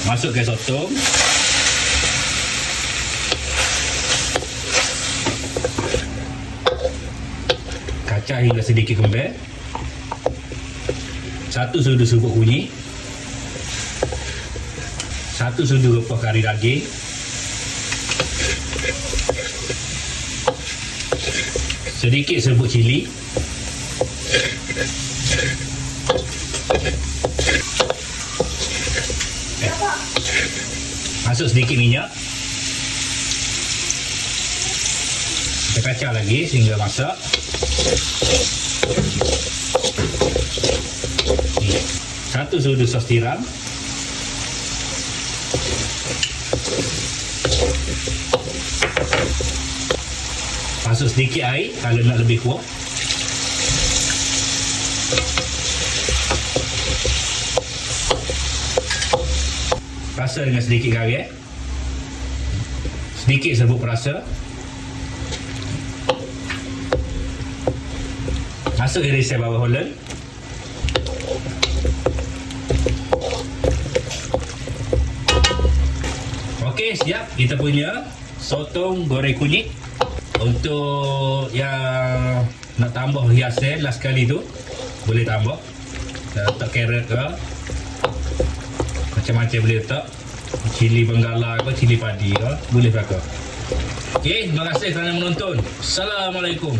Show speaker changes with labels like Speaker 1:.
Speaker 1: Masukkan sotong. Kacang hingga sedikit kembang. 1 sudu serbuk kunyit. 1 sudu rempah kari daging. Sedikit serbuk cili. Masuk sedikit minyak. Kita kacau lagi sehingga masak. Ni, 1 sudu sos tiram. Masuk sedikit air kalau nak lebih kuat. Rasa dengan sedikit garam. Sedikit serbuk perasa. Masuk irisan bawang holland. Okey, siap kita punya sotong goreng kunyit. Untuk yang nak tambah hiasan last kali tu boleh tambah. Letak carrot ke, macam-macam boleh letak. Cili benggala ke, cili padi ke, boleh pakai. Okey, terima kasih kerana menonton. Assalamualaikum.